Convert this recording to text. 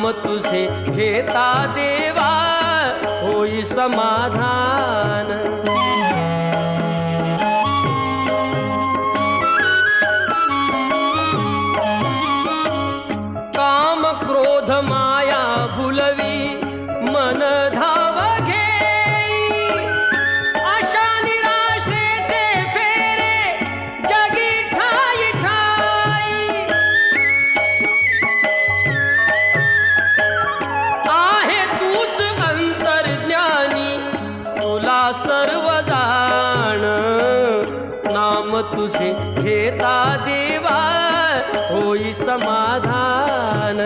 नाम तुझे घेता देवा होई समाधान। काम क्रोध माया भुलवी मन धाव घेई, आशा निराशेचे फेरे जगी ठाई ठाई। आहे तूच अंतर्ज्ञानी तुला सर्व जाण, नाम तुझे घेता देवा होई समाधान।